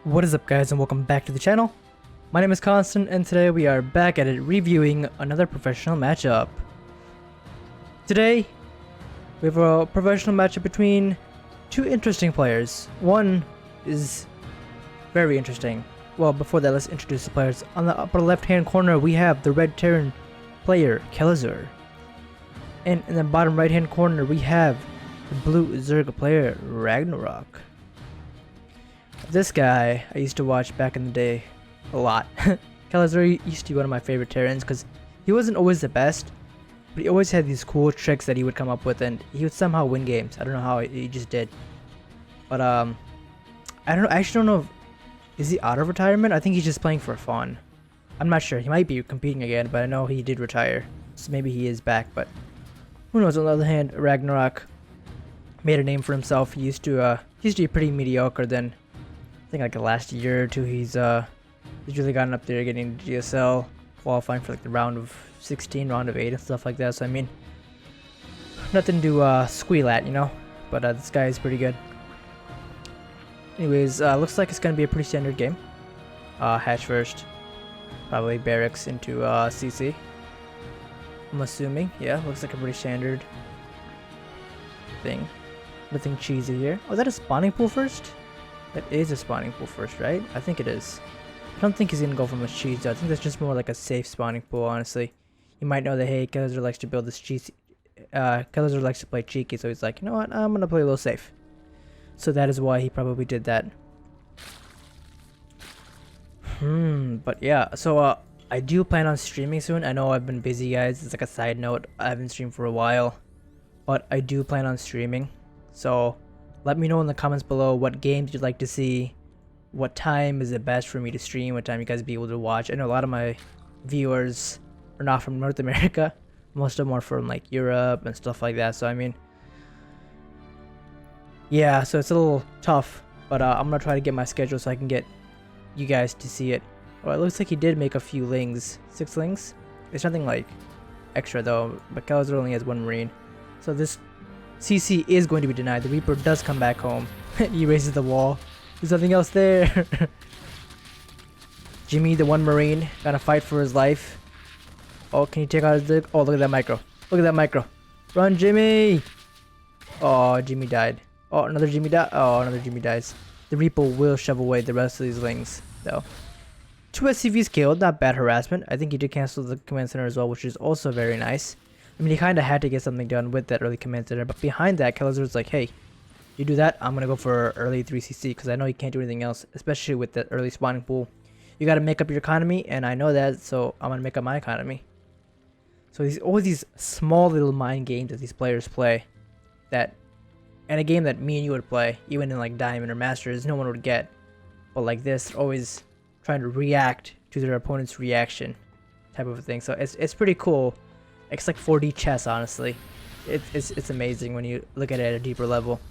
What is up, guys, and welcome back to the channel. My name is Khansten, and today we are back at it reviewing another professional matchup. Today we have a professional matchup between two interesting players. One is very interesting. Well, before that, let's introduce the players. On the upper left hand corner we have the red Terran player Kelazhur, and in the bottom right hand corner we have the blue Zerg player Ragnorok. This guy I used to watch back in the day a lot. Kelazhur used to be one of my favorite Terrans because he wasn't always the best, but he always had these cool tricks that he would come up with, and he would somehow win games. I don't know how he just did. But I don't know. I actually don't know if is he out of retirement. I think he's just playing for fun. I'm not sure. He might be competing again, but I know he did retire, so maybe he is back. But who knows? On the other hand, Ragnorok made a name for himself. He used to be pretty mediocre. Then I think like the last year or two, he's really gotten up there, getting GSL, qualifying for like the round of 16, round of 8, and stuff like that. So I mean, nothing to squeal at, you know. But this guy is pretty good. Anyways, looks like it's gonna be a pretty standard game. Hatch first, probably barracks into CC. I'm assuming, yeah, looks like a pretty standard thing. Nothing cheesy here. Oh, is that a spawning pool first? That is a spawning pool first, right? I think it is. I don't think he's gonna go for much cheese though. I think that's just more like a safe spawning pool, honestly. You might know that, hey, Kelazhur likes to build this cheesy. Kelazhur likes to play cheeky, so he's like, you know what, I'm gonna play a little safe. So that is why he probably did that. But yeah, so I do plan on streaming soon. I know I've been busy, guys. It's like a side note. I haven't streamed for a while, but I do plan on streaming. So let me know in the comments below what games you'd like to see, what time is the best for me to stream, what time you guys be able to watch. I know a lot of my viewers are not from North America. Most of them are from like Europe and stuff like that. So I mean, yeah, so it's a little tough, but I'm gonna try to get my schedule so I can get you guys to see it. Well, it looks like he did make a few lings, 6 lings. It's nothing like extra though, but Kelazhur only has 1 marine, so this CC is going to be denied. The Reaper does come back home. He raises the wall. There's nothing else there. Jimmy, the 1 marine, gotta fight for his life. Oh, can you take out his dig? Oh, look at that micro. Look at that micro. Run, Jimmy! Oh, Jimmy died. Oh, another Jimmy died. Oh, another Jimmy dies. The Reaper will shove away the rest of these lings, though. 2 SCVs killed, not bad harassment. I think he did cancel the command center as well, which is also very nice. I mean, he kind of had to get something done with that early command center, but behind that, Kelazhur's like, hey, you do that, I'm gonna go for early 3CC, because I know you can't do anything else, especially with that early spawning pool. You gotta make up your economy, and I know that, so I'm gonna make up my economy. So these always these small little mind games that these players play, that, and a game that me and you would play, even in like Diamond or Masters, no one would get. But like this, always trying to react to their opponent's reaction, type of a thing. So it's pretty cool. It's like 4D chess, honestly. It's amazing when you look at it at a deeper level.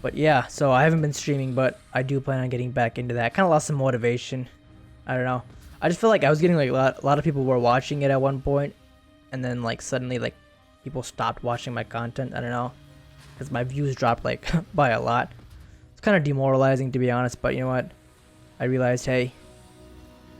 But yeah, so I haven't been streaming, but I do plan on getting back into that. Kind of lost some motivation. I don't know. I just feel like I was getting like a lot of people were watching it at one point, and then like suddenly like people stopped watching my content. I don't know, because my views dropped like by a lot. It's kind of demoralizing, to be honest, but you know what? I realized, hey,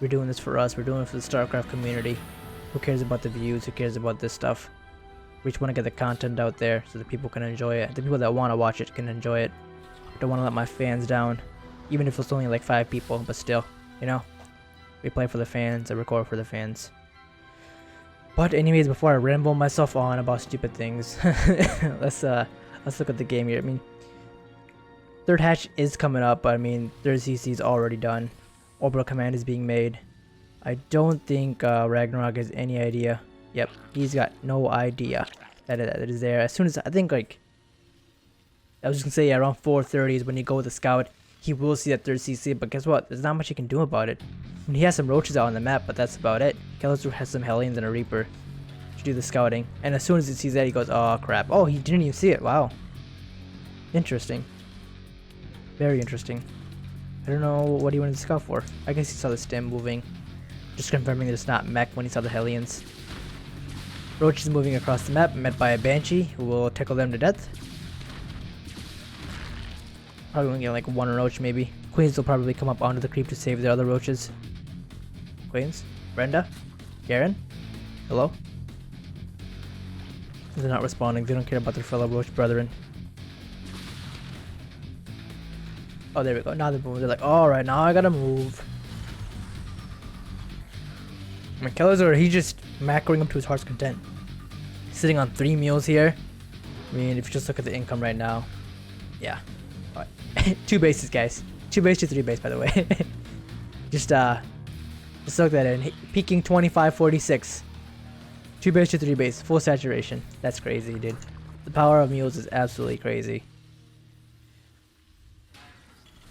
we're doing this for us. We're doing it for the Starcraft community. Who cares about the views? Who cares about this stuff? We just want to get the content out there so that people can enjoy it. The people that want to watch it can enjoy it. I don't want to let my fans down, even if it's only like 5 people, but still, you know, we play for the fans. I record for the fans. But anyways, before I ramble myself on about stupid things, let's look at the game here. I mean, 3rd hatch is coming up, but I mean, 3rd CC is already done. Orbital command is being made. I don't think Ragnorok has any idea. Yep, he's got no idea that it is there. As soon as I think like I was just gonna say, yeah, around 4:30 is when you go with the scout. He will see that 3rd CC, but guess what? There's not much he can do about it. I mean, he has some roaches out on the map, but that's about it. Kelazhur has some Hellions and a Reaper to do the scouting. And as soon as he sees that, he goes, oh crap. Oh, he didn't even see it. Wow. Interesting. Very interesting. I don't know what he wanted to scout for. I guess he saw the stem moving. Just confirming that it's not mech when he saw the Hellions. Roach is moving across the map, met by a Banshee, who will tickle them to death. Probably gonna get like one roach maybe. Queens will probably come up onto the creep to save their other roaches. Queens? Brenda? Garen? Hello? They're not responding. They don't care about their fellow roach brethren. Oh, there we go. Now they're moving. They're like, alright, now I gotta move. I mean, Kelazhur, he's just macroing up to his heart's content. Sitting on 3 meals here. I mean, if you just look at the income right now. Yeah. Alright. 2 bases, guys. 2 base to 3 base, by the way. just soak that in. Peaking 2546. 2 base to 3 base. Full saturation. That's crazy, dude. The power of mules is absolutely crazy.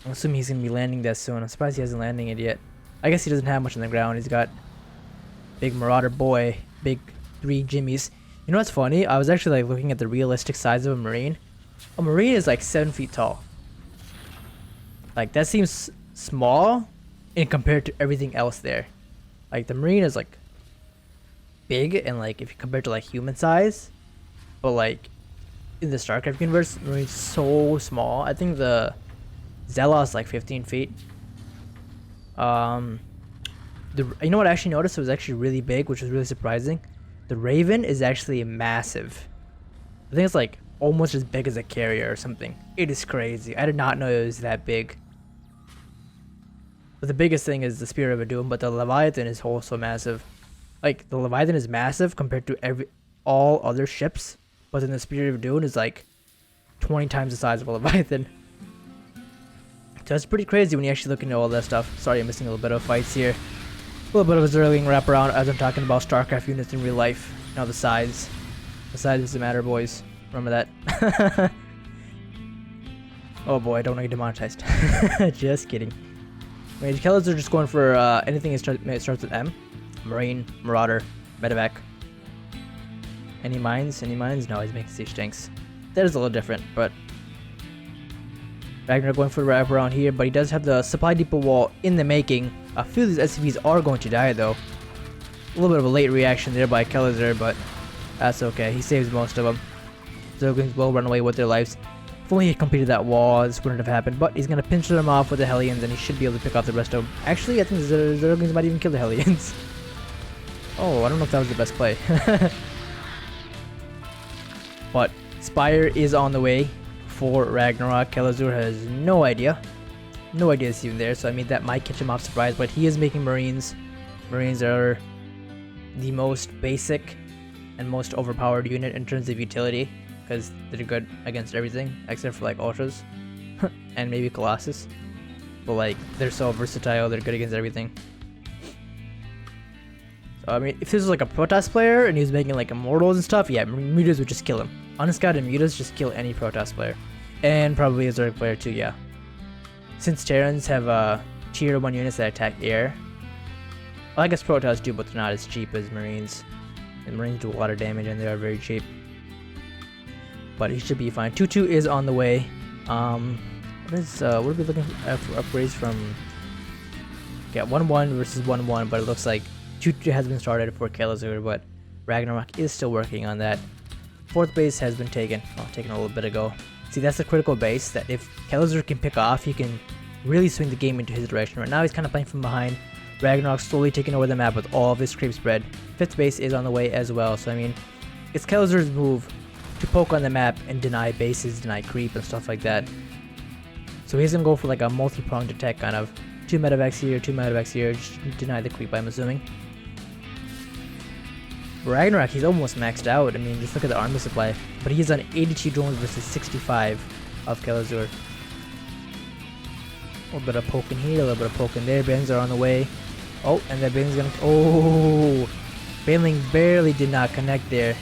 I'm assuming he's going to be landing that soon. I'm surprised he hasn't landing it yet. I guess he doesn't have much on the ground. He's got big Marauder boy, big 3 Jimmies. You know what's funny? I was actually like looking at the realistic size of a Marine. A Marine is like 7 feet tall. Like that seems small in compared to everything else there. Like the Marine is like big and like if you compare to like human size. But like in the Starcraft universe, the Marine's so small. I think the Zealot is like 15 feet. You know what I actually noticed? It was actually really big, which was really surprising. The Raven is actually massive. I think it's like almost as big as a carrier or something. It is crazy. I did not know it was that big. But the biggest thing is the Spirit of Doom, but the Leviathan is also massive. Like the Leviathan is massive compared to all other ships, but then the Spirit of Doom is like 20 times the size of a Leviathan. So it's pretty crazy when you actually look into all that stuff. Sorry, I'm missing a little bit of fights here. A little bit of a Zerling wraparound as I'm talking about StarCraft units in real life. Now the size. The size doesn't matter, boys. Remember that. Oh boy, I don't want to get demonetized. Just kidding. I mean, Kelazhur are just going for anything that starts with M. Marine, Marauder, Medevac. Any mines? Any mines? No, he's making siege tanks. That is a little different, but Ragnar going for the wraparound here, but he does have the supply depot wall in the making. A few of these SCVs are going to die though. A little bit of a late reaction there by Kelazhur, but that's okay. He saves most of them. Zerglings will run away with their lives. If only he completed that wall, this wouldn't have happened. But he's going to pinch them off with the Hellions, and he should be able to pick off the rest of them. Actually, I think the Zerglings might even kill the Hellions. Oh, I don't know if that was the best play. But Spire is on the way for Ragnarok. Kelazhur has no idea. No idea it's even there, so I mean that might catch him off surprise, but he is making Marines. Marines are the most basic and most overpowered unit in terms of utility, because they're good against everything, except for like Ultras, and maybe Colossus. But like, they're so versatile, they're good against everything. So I mean, if this was like a Protoss player, and he was making like Immortals and stuff, yeah, Mutas would just kill him. Unscouted Mutas just kill any Protoss player. And probably a Zerg player too, yeah. Since Terrans have tier 1 units that attack air, well, I guess Protoss do, but they're not as cheap as Marines. And Marines do a lot of damage and they are very cheap. But he should be fine. 2-2 is on the way. What are we looking for upgrades from? Yeah, 1-1 versus 1-1, but it looks like 2-2 has been started for Kelazhur, but Ragnarok is still working on that. 4th base has been taken. Oh, taken a little bit ago. See, that's the critical base that if Kelazhur can pick off, he can really swing the game into his direction. Right now, he's kind of playing from behind. Ragnarok slowly taking over the map with all of his creep spread. 5th base is on the way as well. So, I mean, it's Kelazhur's move to poke on the map and deny bases, deny creep, and stuff like that. So he's going to go for like a multi-pronged attack, kind of. 2 medevacs here, 2 medevacs here. Just deny the creep, I'm assuming. Ragnarok, he's almost maxed out. I mean, just look at the army supply. But he's on 82 drones versus 65 of Kelazhur. A little bit of poking here, a little bit of poking there. Bangs are on the way. Oh, and that Baneling's gonna... Oh! Baneling barely did not connect there.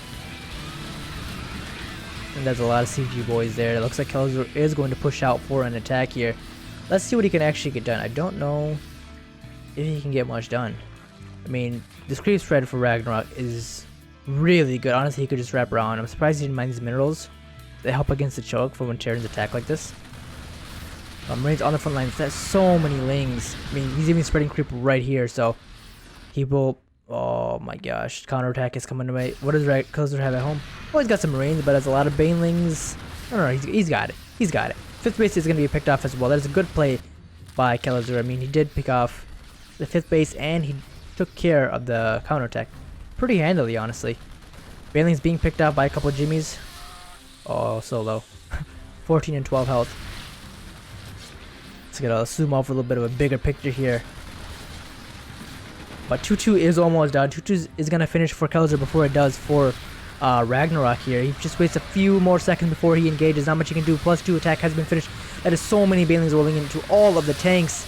And there's a lot of CG boys there. It looks like Kelazhur is going to push out for an attack here. Let's see what he can actually get done. I don't know if he can get much done. I mean, this creep spread for Ragnarok is really good. Honestly, he could just wrap around. I'm surprised he didn't mind these minerals. They help against the choke for when Terrans attack like this. Marines on the front lines. That's so many lings. I mean, he's even spreading creep right here, so he will... Oh my gosh, counterattack is coming away. What does Kelazhur have at home? Oh, he's got some Marines, but has a lot of Banelings. No, he's got it. He's got it. 5th base is going to be picked off as well. That is a good play by Kelazhur. I mean, he did pick off the 5th base and he took care of the counterattack pretty handily, honestly. Baneling's being picked off by a couple of Jimmies. Oh, so low. 14 and 12 health. Let's get a zoom off a little bit of a bigger picture here. But 2-2 is almost done. 2-2 is going to finish for Kelazhur before it does for Ragnorok here. He just waits a few more seconds before he engages. Not much he can do. +2 attack has been finished. That is so many Banelings rolling into all of the tanks.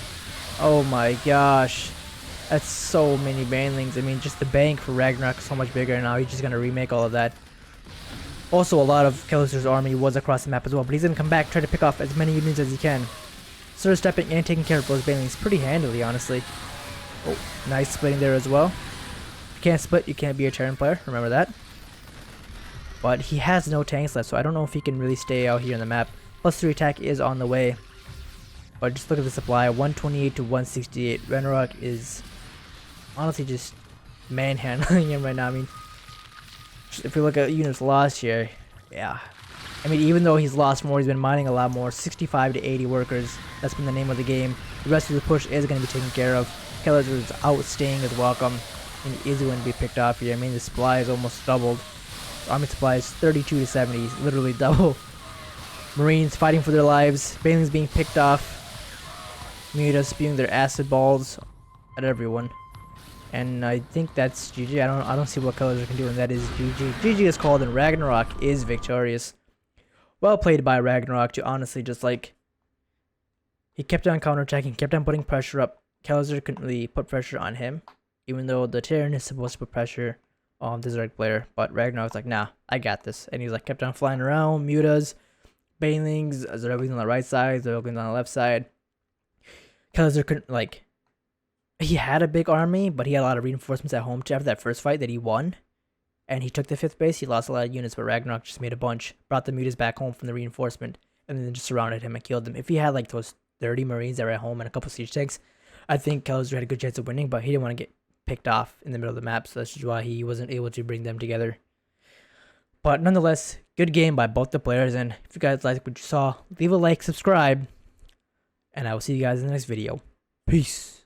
Oh my gosh. That's so many Banelings. I mean, just the bank for Ragnarok is so much bigger now. He's just going to remake all of that. Also, a lot of Kelazhur's army was across the map as well. But he's going to come back, try to pick off as many units as he can. Sort of stepping and taking care of those Banelings pretty handily, honestly. Oh, nice splitting there as well. If you can't split, you can't be a Terran player. Remember that. But he has no tanks left, so I don't know if he can really stay out here on the map. +3 attack is on the way. But just look at the supply, 128 to 168. Ragnorok is honestly just manhandling him right now. I mean, if we look at units lost here, yeah. I mean, even though he's lost more, he's been mining a lot more. 65 to 80 workers. That's been the name of the game. The rest of the push is going to be taken care of. Kelazhur is outstaying his welcome, and he is going to be picked off here. I mean, the supply is almost doubled. Army supply is 32 to 70, literally double. Marines fighting for their lives. Banelings being picked off. Mutas spewing their acid balls at everyone. And I think that's GG. I don't see what Kelazhur can do, and that is GG. GG is called, and Ragnarok is victorious. Well played by Ragnarok to honestly just like, he kept on counterattacking, kept on putting pressure up. Kelazhur couldn't really put pressure on him, even though the Terran is supposed to put pressure on the Zerg player. But Ragnarok's like, nah, I got this. And he's like kept on flying around, mutas, Banelings, Zerglings on the right side, Zerglings on the left side. Kelazhur couldn't, like, he had a big army, but he had a lot of reinforcements at home too after that first fight that he won. And he took the 5th base, he lost a lot of units, but Ragnarok just made a bunch, brought the mutas back home from the reinforcement, and then just surrounded him and killed them. If he had like those 30 Marines that were at home and a couple siege tanks, I think Kelazhur had a good chance of winning, but he didn't want to get picked off in the middle of the map, so that's just why he wasn't able to bring them together. But nonetheless, good game by both the players, and if you guys liked what you saw, leave a like, subscribe, and I will see you guys in the next video. Peace.